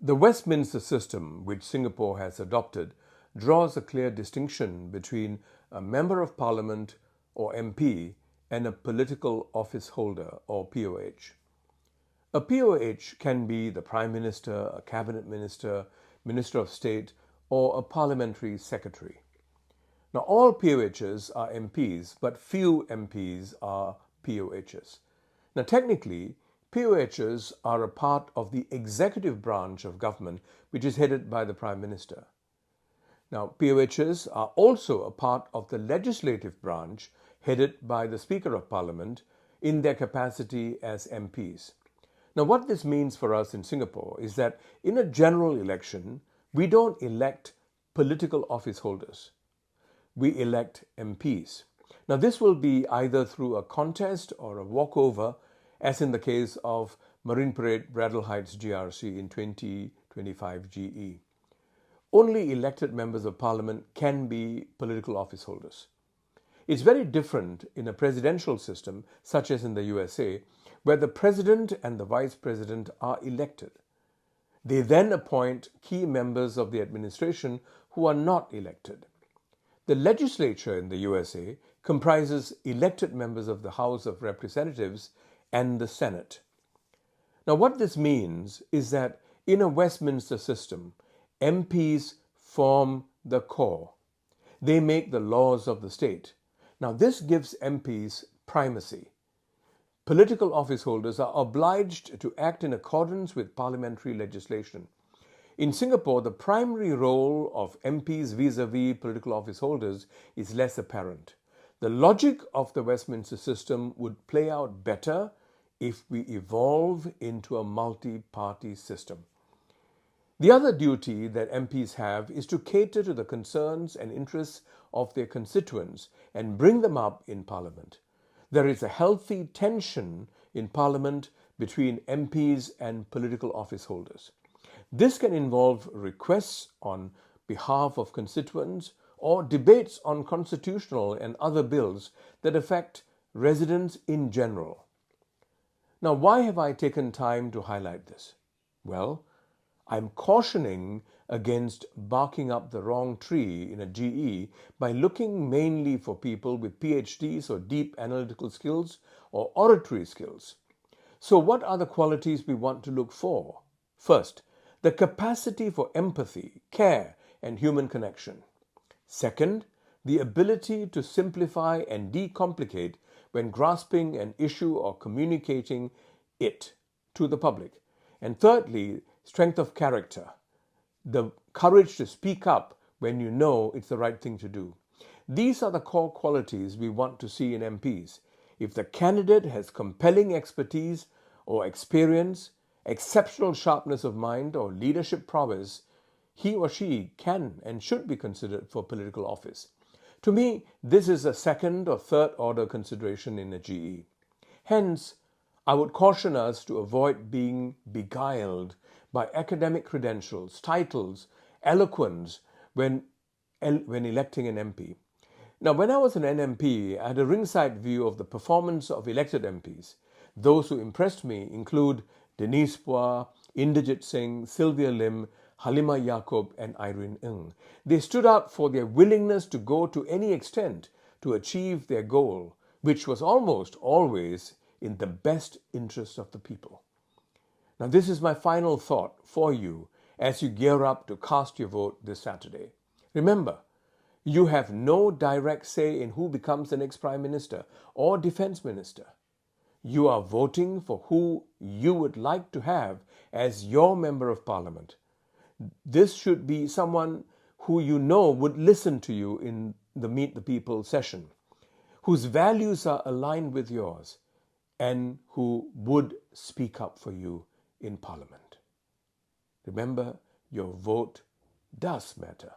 The Westminster system, which Singapore has adopted, draws a clear distinction between a Member of Parliament or MP and a political office holder or POH. A POH can be the Prime Minister, a Cabinet Minister, Minister of State, or a Parliamentary Secretary. Now, all POHs are MPs, but few MPs are POHs. Now, technically, POHs are a part of the executive branch of government, which is headed by the Prime Minister. Now, POHs are also a part of the legislative branch, headed by the Speaker of Parliament, in their capacity as MPs. Now, what this means for us in Singapore is that in a general election, we don't elect political office holders. We elect MPs. Now, this will be either through a contest or a walkover, as in the case of Marine Parade Braddell Heights GRC in 2025 GE. Only elected members of parliament can be political office holders. It's very different in a presidential system, such as in the USA, where the president and the vice president are elected. They then appoint key members of the administration who are not elected. The legislature in the USA comprises elected members of the House of Representatives and the Senate. Now, what this means is that in a Westminster system, MPs form the core. They make the laws of the state. Now, this gives MPs primacy. Political office holders are obliged to act in accordance with parliamentary legislation. In Singapore, the primary role of MPs vis-à-vis political office holders is less apparent. The logic of the Westminster system would play out better if we evolve into a multi-party system. The other duty that MPs have is to cater to the concerns and interests of their constituents and bring them up in Parliament. There is a healthy tension in Parliament between MPs and political office holders. This can involve requests on behalf of constituents or debates on constitutional and other bills that affect residents in general. Now, why have I taken time to highlight this? Well, I'm cautioning against barking up the wrong tree in a GE by looking mainly for people with PhDs or deep analytical skills or oratory skills. So what are the qualities we want to look for? First, the capacity for empathy, care, and human connection. Second, the ability to simplify and decomplicate when grasping an issue or communicating it to the public. And thirdly, strength of character, the courage to speak up when you know it's the right thing to do. These are the core qualities we want to see in MPs. If the candidate has compelling expertise or experience, exceptional sharpness of mind, or leadership prowess, he or she can and should be considered for political office. To me, this is a second or third order consideration in a GE. Hence, I would caution us to avoid being beguiled by academic credentials, titles, eloquence when electing an MP. Now, when I was an NMP, I had a ringside view of the performance of elected MPs. Those who impressed me include Denise Phua, Inderjit Singh, Sylvia Lim, Halima Yaacob, and Irene Ng. They stood out for their willingness to go to any extent to achieve their goal, which was almost always in the best interest of the people. Now, this is my final thought for you as you gear up to cast your vote this Saturday. Remember, you have no direct say in who becomes the next Prime Minister or Defence Minister. You are voting for who you would like to have as your Member of Parliament. This should be someone who you know would listen to you in the Meet the People session, whose values are aligned with yours, and who would speak up for you in Parliament. Remember, your vote does matter.